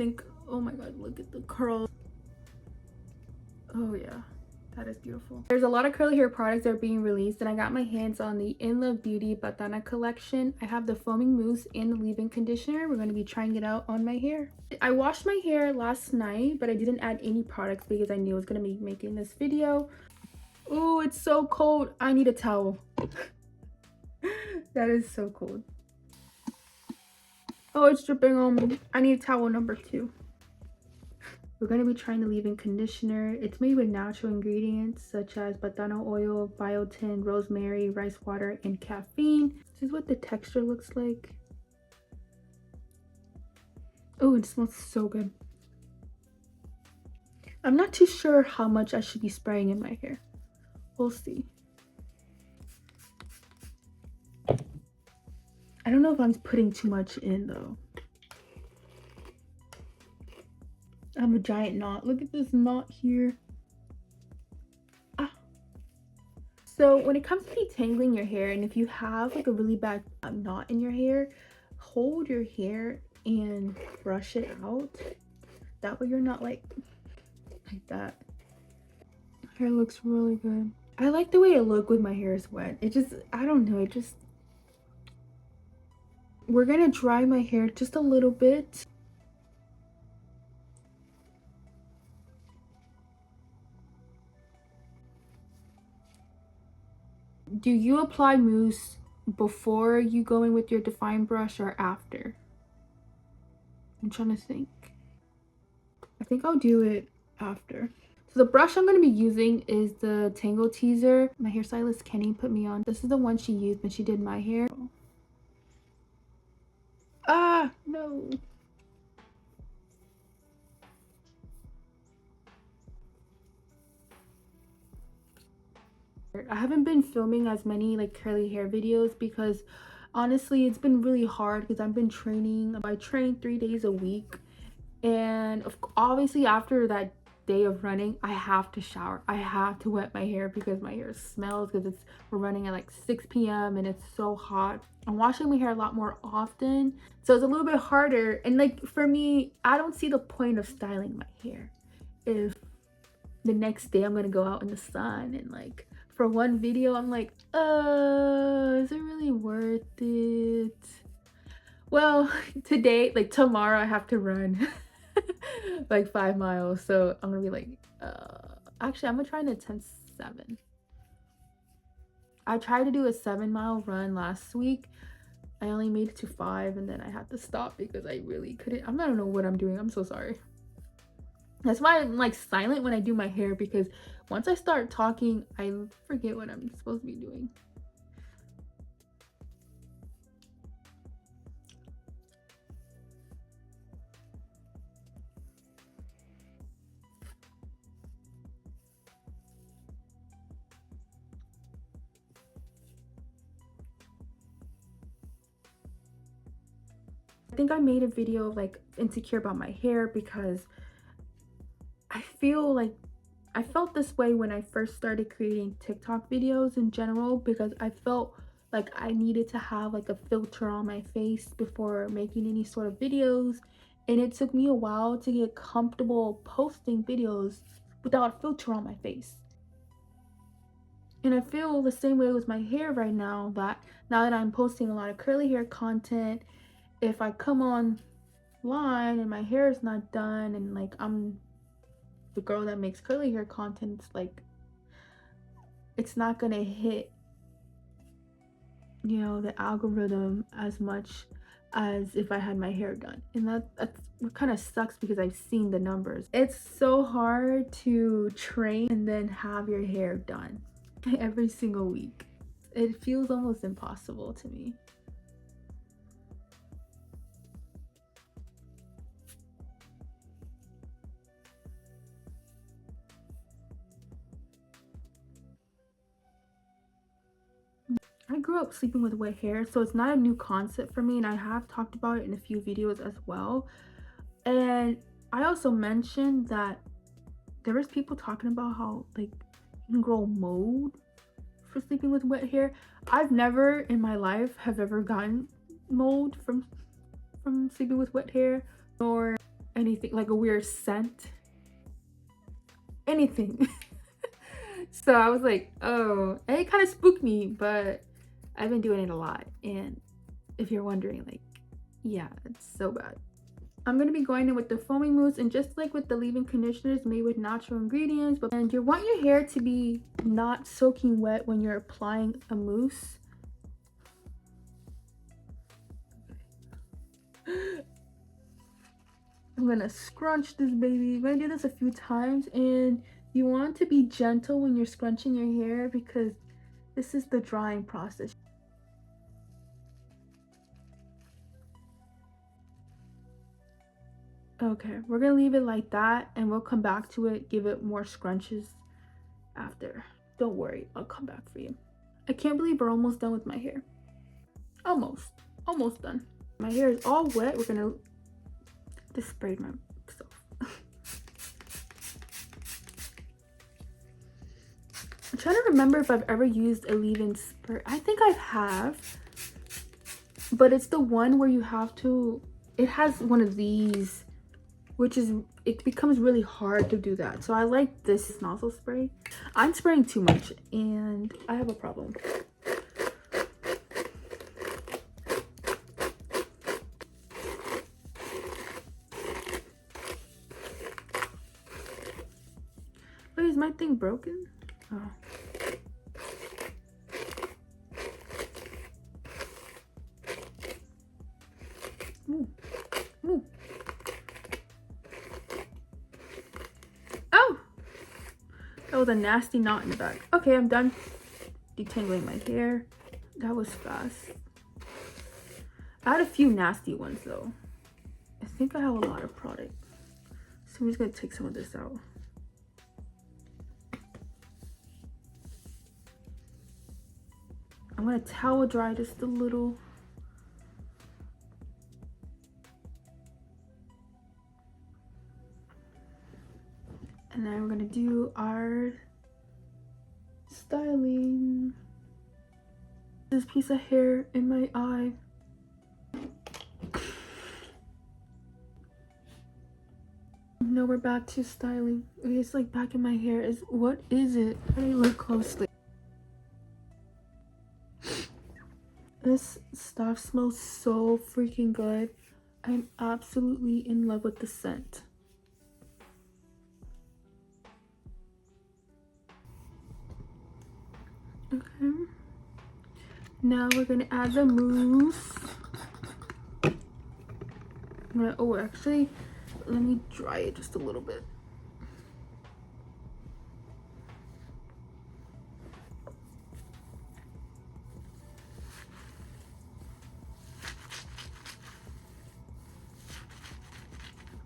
think, oh my god, look at the curls. Oh yeah, that is beautiful. There's a lot of curly hair products that are being released, and I got my hands on the In Love Beauty Batana collection. I have the foaming mousse and the leave-in conditioner. We're going to be trying it out on my hair. I washed my hair last night, but I didn't add any products because I knew I was going to be making this video. Oh, it's so cold. I need a towel. That is so cold. Oh, it's dripping on me. I need towel number 2. We're going to be trying the leave-in conditioner. It's made with natural ingredients such as batana oil, biotin, rosemary, rice water, and caffeine. This is what the texture looks like. Oh, it smells so good. I'm not too sure how much I should be spraying in my hair. We'll see. I don't know if I'm putting too much in though. I have a giant knot. Look at this knot here. Ah. So when it comes to detangling your hair, and if you have like a really bad knot in your hair, hold your hair and brush it out. That way you're not like that. Hair looks really good. I like the way it look with my hair is wet. It just, I don't know, it just. We're gonna dry my hair just a little bit. Do you apply mousse before you go in with your define brush or after? I'm trying to think. I think I'll do it after. So the brush I'm going to be using is the Tangle Teezer. My hairstylist Kenny put me on. This is the one she used when she did my hair. Ah, no. I haven't been filming as many like curly hair videos because honestly it's been really hard because I've been training. I train 3 days a week, and obviously after that day of running I have to shower. I have to wet my hair because my hair smells because we're running at like 6 p.m. and it's so hot. I'm washing my hair a lot more often, so it's a little bit harder. And like for me, I don't see the point of styling my hair if the next day I'm gonna go out in the sun and like for one video I'm like, is it really worth it? Well, today, like tomorrow I have to run like 5 miles, so I'm gonna be like, actually I'm gonna try an attempt 7. I tried to do a 7-mile run last week. I only made it to 5 and then I had to stop because I really couldn't. I don't know what I'm doing. I'm so sorry. That's why I'm like silent when I do my hair, because once I start talking I forget what I'm supposed to be doing. I think I made a video of like insecure about my hair because I feel like I felt this way when I first started creating TikTok videos in general, because I felt like I needed to have like a filter on my face before making any sort of videos, and it took me a while to get comfortable posting videos without a filter on my face. And I feel the same way with my hair right now, that now that I'm posting a lot of curly hair content, if I come online and my hair is not done and like I'm the girl that makes curly hair content, like it's not gonna hit, you know, the algorithm as much as if I had my hair done. And that's what kind of sucks because I've seen the numbers. It's so hard to train and then have your hair done every single week. It feels almost impossible to me. I grew up sleeping with wet hair, so it's not a new concept for me, and I have talked about it in a few videos as well. And I also mentioned that there was people talking about how like you can grow mold for sleeping with wet hair. I've never in my life have ever gotten mold from sleeping with wet hair, nor anything, like a weird scent, anything. So I was like, oh, and it kind of spooked me, but I've been doing it a lot. And if you're wondering, like, yeah, it's so bad. I'm going to be going in with the foaming mousse, and just like with the leave-in conditioners made with natural ingredients, and you want your hair to be not soaking wet when you're applying a mousse. I'm going to scrunch this baby. I'm going to do this a few times, and you want to be gentle when you're scrunching your hair because this is the drying process. Okay, we're gonna leave it like that, and we'll come back to it, give it more scrunches after. Don't worry, I'll come back for you. I can't believe we're almost done with my hair. Almost done. My hair is all wet. We're gonna just spray myself. I'm trying to remember if I've ever used a leave-in spray. I think I have, but it's the one where you have to, it has one of these, which is, it becomes really hard to do that. So I like this nozzle spray. I'm spraying too much and I have a problem. Wait, is my thing broken? Oh. Ooh. Ooh. Oh! That was a nasty knot in the back. Okay, I'm done detangling my hair. That was fast. I had a few nasty ones though. I think I have a lot of product. So I'm just gonna take some of this out. I'm gonna towel dry just a little. And then we're gonna do our styling. This piece of hair in my eye. Now we're back to styling. It's like back in my hair is, what is it? Let me look closely. This stuff smells so freaking good. I'm absolutely in love with the scent. Okay. Now we're gonna add the mousse. Oh, actually, let me dry it just a little bit.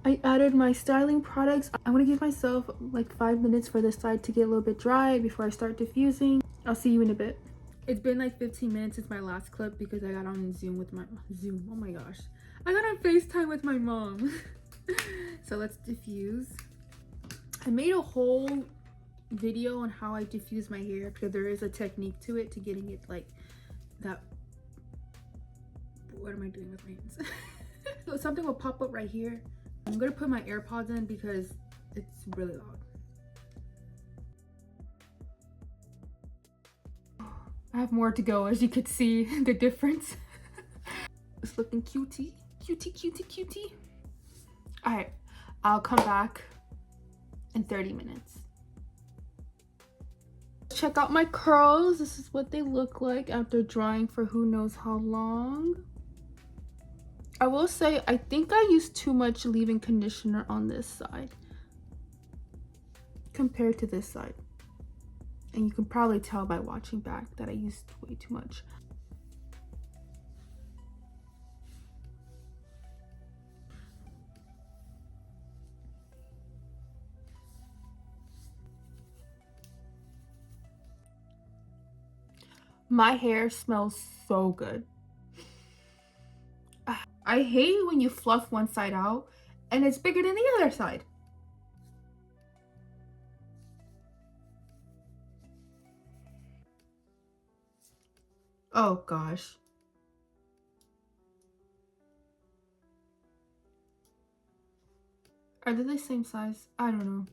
I added my styling products. I'm gonna give myself like 5 minutes for this side to get a little bit dry before I start diffusing. I'll see you in a bit. It's been like 15 minutes since my last clip because I got on Zoom with my oh my gosh. I got on FaceTime with my mom. So let's diffuse. I made a whole video on how I diffuse my hair because there is a technique to it, to getting it like that. What am I doing with my hands? So something will pop up right here. I'm gonna put my AirPods in because it's really loud. I have more to go, as you could see the difference. It's looking cutie. All right, I'll come back in 30 minutes. Check out my curls. This is what they look like after drying for who knows how long. I will say, I think I used too much leave-in conditioner on this side compared to this side. And you can probably tell by watching back that I used way too much. My hair smells so good. I hate when you fluff one side out and it's bigger than the other side. Oh gosh. Are they the same size? I don't know.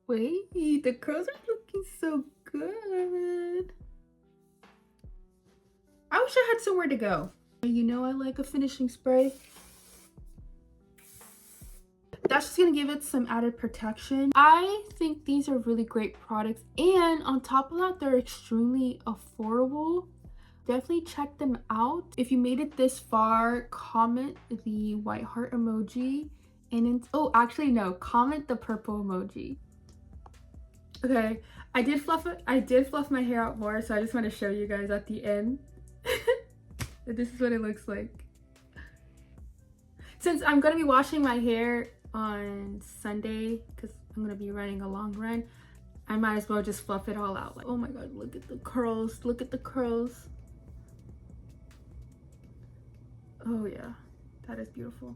Wait, the curls are looking so good. I wish I had somewhere to go. You know I like a finishing spray. That's just gonna give it some added protection. I think these are really great products, and on top of that, they're extremely affordable. Definitely check them out. If you made it this far, comment the white heart emoji, and oh, actually no, comment the purple emoji. Okay, I did fluff my hair out more, so I just want to show you guys at the end. This is what it looks like. Since I'm gonna be washing my hair on Sunday, because I'm gonna be running a long run, I might as well just fluff it all out. Like, oh my god, look at the curls, look at the curls. Oh yeah, that is beautiful.